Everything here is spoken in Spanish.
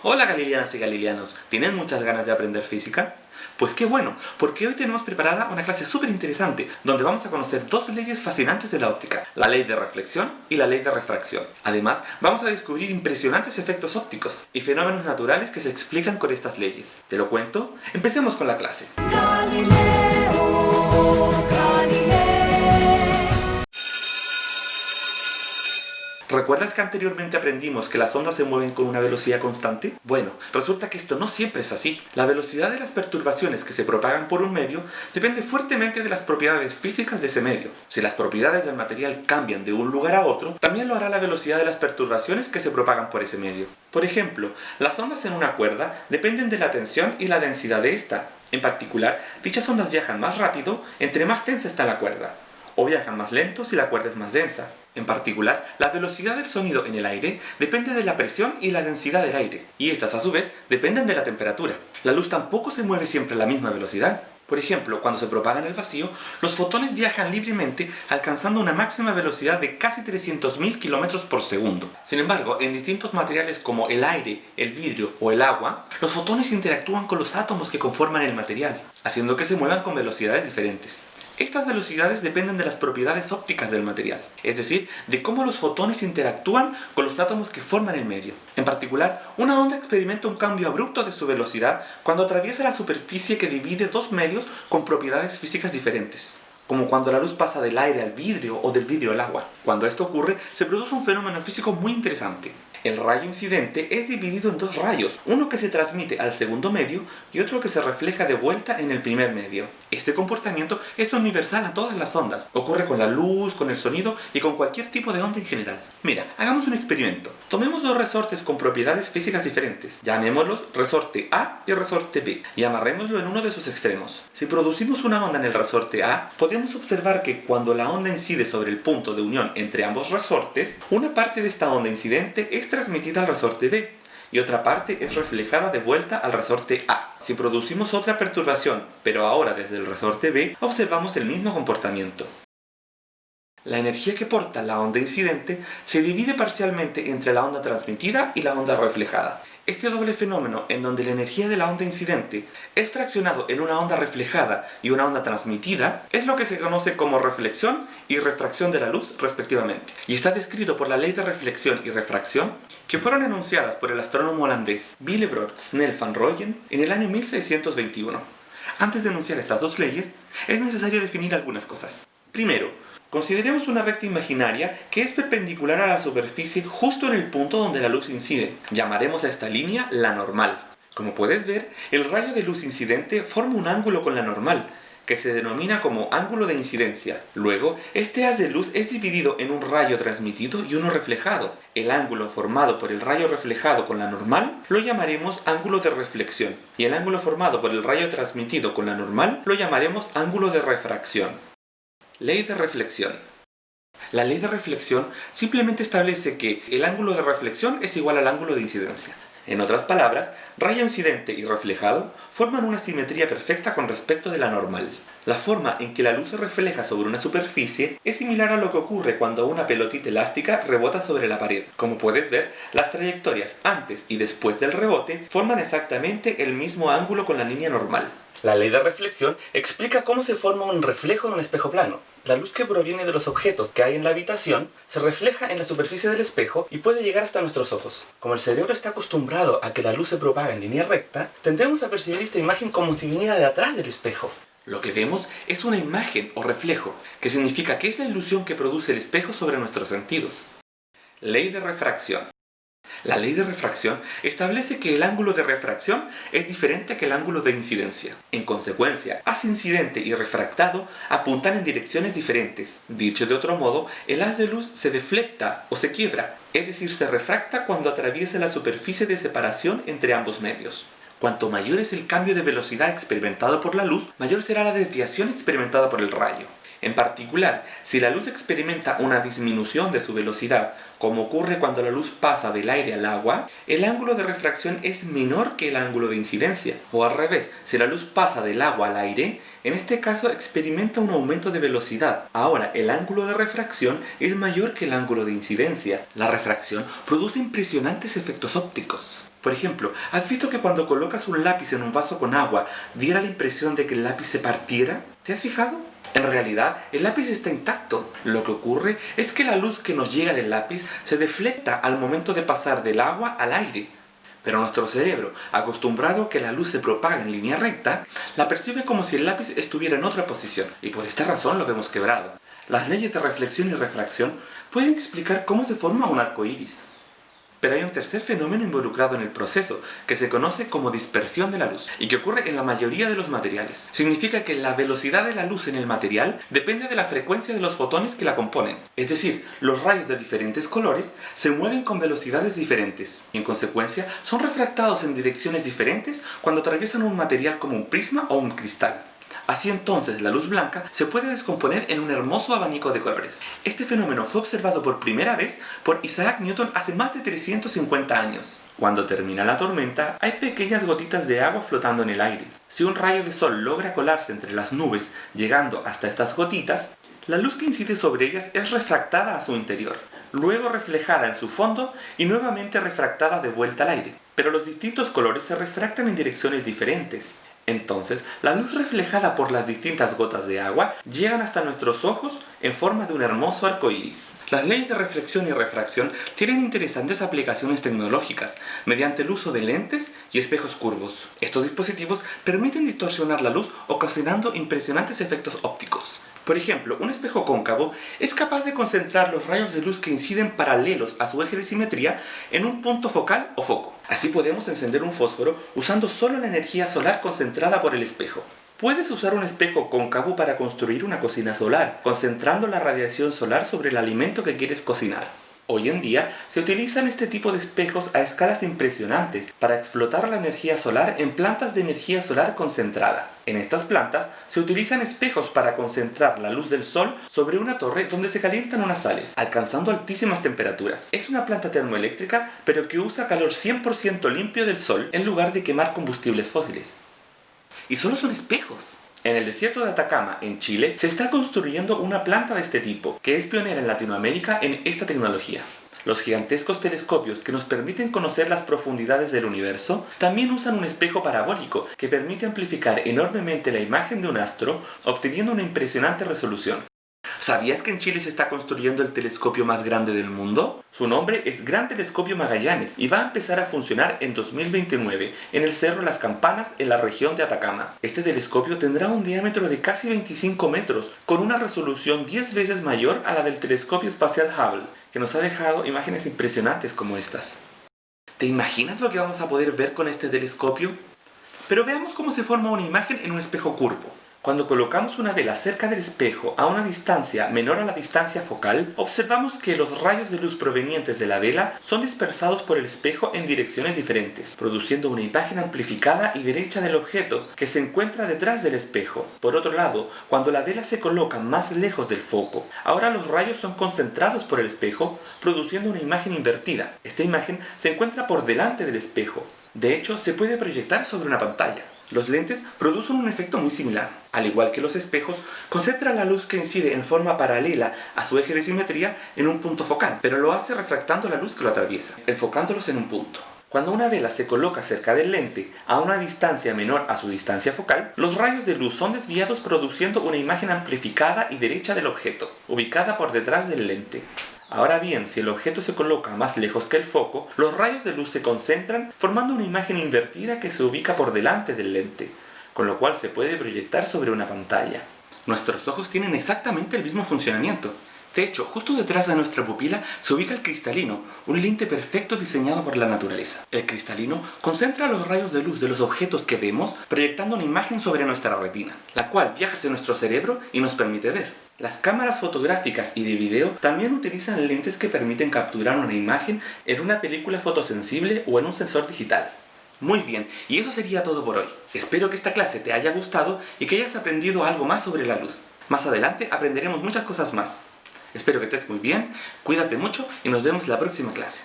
Hola galilianas y galilianos, ¿tienen muchas ganas de aprender física? Pues qué bueno, porque hoy tenemos preparada una clase súper interesante, donde vamos a conocer dos leyes fascinantes de la óptica, la ley de reflexión y la ley de refracción. Además, vamos a descubrir impresionantes efectos ópticos y fenómenos naturales que se explican con estas leyes. ¿Te lo cuento? Empecemos con la clase. ¿Recuerdas que anteriormente aprendimos que las ondas se mueven con una velocidad constante? Bueno, resulta que esto no siempre es así. La velocidad de las perturbaciones que se propagan por un medio depende fuertemente de las propiedades físicas de ese medio. Si las propiedades del material cambian de un lugar a otro, también lo hará la velocidad de las perturbaciones que se propagan por ese medio. Por ejemplo, las ondas en una cuerda dependen de la tensión y la densidad de esta. En particular, dichas ondas viajan más rápido entre más tensa está la cuerda, o viajan más lento si la cuerda es más densa. En particular, la velocidad del sonido en el aire depende de la presión y la densidad del aire, y estas a su vez dependen de la temperatura. La luz tampoco se mueve siempre a la misma velocidad. Por ejemplo, cuando se propaga en el vacío, los fotones viajan libremente alcanzando una máxima velocidad de casi 300.000 km por segundo. Sin embargo, en distintos materiales como el aire, el vidrio o el agua, los fotones interactúan con los átomos que conforman el material, haciendo que se muevan con velocidades diferentes. Estas velocidades dependen de las propiedades ópticas del material, es decir, de cómo los fotones interactúan con los átomos que forman el medio. En particular, una onda experimenta un cambio abrupto de su velocidad cuando atraviesa la superficie que divide dos medios con propiedades físicas diferentes, como cuando la luz pasa del aire al vidrio o del vidrio al agua. Cuando esto ocurre, se produce un fenómeno físico muy interesante. El rayo incidente es dividido en dos rayos, uno que se transmite al segundo medio y otro que se refleja de vuelta en el primer medio. Este comportamiento es universal a todas las ondas, ocurre con la luz, con el sonido y con cualquier tipo de onda en general. Mira, hagamos un experimento. Tomemos dos resortes con propiedades físicas diferentes, llamémoslos resorte A y resorte B, y amarrémoslo en uno de sus extremos. Si producimos una onda en el resorte A, podemos observar que cuando la onda incide sobre el punto de unión entre ambos resortes, una parte de esta onda incidente es transmitida al resorte B y otra parte es reflejada de vuelta al resorte A. Si producimos otra perturbación, pero ahora desde el resorte B, observamos el mismo comportamiento. La energía que porta la onda incidente se divide parcialmente entre la onda transmitida y la onda reflejada. Este doble fenómeno, en donde la energía de la onda incidente es fraccionado en una onda reflejada y una onda transmitida, es lo que se conoce como reflexión y refracción de la luz, respectivamente, y está descrito por la ley de reflexión y refracción, que fueron enunciadas por el astrónomo holandés Willebrord Snell van Rooyen en el año 1621. Antes de enunciar estas dos leyes, es necesario definir algunas cosas. Primero, consideremos una recta imaginaria que es perpendicular a la superficie justo en el punto donde la luz incide. Llamaremos a esta línea la normal. Como puedes ver, el rayo de luz incidente forma un ángulo con la normal, que se denomina como ángulo de incidencia. Luego, este haz de luz es dividido en un rayo transmitido y uno reflejado. El ángulo formado por el rayo reflejado con la normal lo llamaremos ángulo de reflexión, y el ángulo formado por el rayo transmitido con la normal lo llamaremos ángulo de refracción. Ley de reflexión. La ley de reflexión simplemente establece que el ángulo de reflexión es igual al ángulo de incidencia. En otras palabras, rayo incidente y reflejado forman una simetría perfecta con respecto de la normal. La forma en que la luz se refleja sobre una superficie es similar a lo que ocurre cuando una pelotita elástica rebota sobre la pared. Como puedes ver, las trayectorias antes y después del rebote forman exactamente el mismo ángulo con la línea normal. La ley de reflexión explica cómo se forma un reflejo en un espejo plano. La luz que proviene de los objetos que hay en la habitación se refleja en la superficie del espejo y puede llegar hasta nuestros ojos. Como el cerebro está acostumbrado a que la luz se propaga en línea recta, tendemos a percibir esta imagen como si viniera de atrás del espejo. Lo que vemos es una imagen o reflejo, que significa que es la ilusión que produce el espejo sobre nuestros sentidos. Ley de refracción. La ley de refracción establece que el ángulo de refracción es diferente que el ángulo de incidencia. En consecuencia, haz incidente y refractado apuntan en direcciones diferentes. Dicho de otro modo, el haz de luz se deflecta o se quiebra, es decir, se refracta cuando atraviesa la superficie de separación entre ambos medios. Cuanto mayor es el cambio de velocidad experimentado por la luz, mayor será la desviación experimentada por el rayo. En particular, si la luz experimenta una disminución de su velocidad, como ocurre cuando la luz pasa del aire al agua, el ángulo de refracción es menor que el ángulo de incidencia. O al revés, si la luz pasa del agua al aire, en este caso experimenta un aumento de velocidad. Ahora, el ángulo de refracción es mayor que el ángulo de incidencia. La refracción produce impresionantes efectos ópticos. Por ejemplo, ¿has visto que cuando colocas un lápiz en un vaso con agua, diera la impresión de que el lápiz se partiera? ¿Te has fijado? En realidad, el lápiz está intacto. Lo que ocurre es que la luz que nos llega del lápiz se deflecta al momento de pasar del agua al aire. Pero nuestro cerebro, acostumbrado a que la luz se propaga en línea recta, la percibe como si el lápiz estuviera en otra posición, y por esta razón lo vemos quebrado. Las leyes de reflexión y refracción pueden explicar cómo se forma un arco iris. Pero hay un tercer fenómeno involucrado en el proceso, que se conoce como dispersión de la luz, y que ocurre en la mayoría de los materiales. Significa que la velocidad de la luz en el material depende de la frecuencia de los fotones que la componen. Es decir, los rayos de diferentes colores se mueven con velocidades diferentes, y en consecuencia son refractados en direcciones diferentes cuando atraviesan un material como un prisma o un cristal. Así entonces, la luz blanca se puede descomponer en un hermoso abanico de colores. Este fenómeno fue observado por primera vez por Isaac Newton hace más de 350 años. Cuando termina la tormenta, hay pequeñas gotitas de agua flotando en el aire. Si un rayo de sol logra colarse entre las nubes, llegando hasta estas gotitas, la luz que incide sobre ellas es refractada a su interior, luego reflejada en su fondo y nuevamente refractada de vuelta al aire. Pero los distintos colores se refractan en direcciones diferentes. Entonces, la luz reflejada por las distintas gotas de agua llegan hasta nuestros ojos en forma de un hermoso arco iris. Las leyes de reflexión y refracción tienen interesantes aplicaciones tecnológicas mediante el uso de lentes y espejos curvos. Estos dispositivos permiten distorsionar la luz ocasionando impresionantes efectos ópticos. Por ejemplo, un espejo cóncavo es capaz de concentrar los rayos de luz que inciden paralelos a su eje de simetría en un punto focal o foco. Así podemos encender un fósforo usando solo la energía solar concentrada por el espejo. Puedes usar un espejo cóncavo para construir una cocina solar, concentrando la radiación solar sobre el alimento que quieres cocinar. Hoy en día se utilizan este tipo de espejos a escalas impresionantes para explotar la energía solar en plantas de energía solar concentrada. En estas plantas se utilizan espejos para concentrar la luz del sol sobre una torre donde se calientan unas sales, alcanzando altísimas temperaturas. Es una planta termoeléctrica, pero que usa calor 100% limpio del sol en lugar de quemar combustibles fósiles. Y solo son espejos. En el desierto de Atacama, en Chile, se está construyendo una planta de este tipo, que es pionera en Latinoamérica en esta tecnología. Los gigantescos telescopios que nos permiten conocer las profundidades del universo también usan un espejo parabólico que permite amplificar enormemente la imagen de un astro, obteniendo una impresionante resolución. ¿Sabías que en Chile se está construyendo el telescopio más grande del mundo? Su nombre es Gran Telescopio Magallanes y va a empezar a funcionar en 2029 en el Cerro Las Campanas en la región de Atacama. Este telescopio tendrá un diámetro de casi 25 metros, con una resolución 10 veces mayor a la del telescopio espacial Hubble, que nos ha dejado imágenes impresionantes como estas. ¿Te imaginas lo que vamos a poder ver con este telescopio? Pero veamos cómo se forma una imagen en un espejo curvo. Cuando colocamos una vela cerca del espejo a una distancia menor a la distancia focal, observamos que los rayos de luz provenientes de la vela son dispersados por el espejo en direcciones diferentes, produciendo una imagen amplificada y derecha del objeto que se encuentra detrás del espejo. Por otro lado, cuando la vela se coloca más lejos del foco, ahora los rayos son concentrados por el espejo, produciendo una imagen invertida. Esta imagen se encuentra por delante del espejo. De hecho, se puede proyectar sobre una pantalla. Los lentes producen un efecto muy similar. Al igual que los espejos, concentran la luz que incide en forma paralela a su eje de simetría en un punto focal, pero lo hace refractando la luz que lo atraviesa, enfocándolos en un punto. Cuando una vela se coloca cerca del lente a una distancia menor a su distancia focal, los rayos de luz son desviados produciendo una imagen amplificada y derecha del objeto, ubicada por detrás del lente. Ahora bien, si el objeto se coloca más lejos que el foco, los rayos de luz se concentran formando una imagen invertida que se ubica por delante del lente, con lo cual se puede proyectar sobre una pantalla. Nuestros ojos tienen exactamente el mismo funcionamiento. De hecho, justo detrás de nuestra pupila se ubica el cristalino, un lente perfecto diseñado por la naturaleza. El cristalino concentra los rayos de luz de los objetos que vemos proyectando una imagen sobre nuestra retina, la cual viaja hacia nuestro cerebro y nos permite ver. Las cámaras fotográficas y de video también utilizan lentes que permiten capturar una imagen en una película fotosensible o en un sensor digital. Muy bien, y eso sería todo por hoy. Espero que esta clase te haya gustado y que hayas aprendido algo más sobre la luz. Más adelante aprenderemos muchas cosas más. Espero que estés muy bien, cuídate mucho y nos vemos en la próxima clase.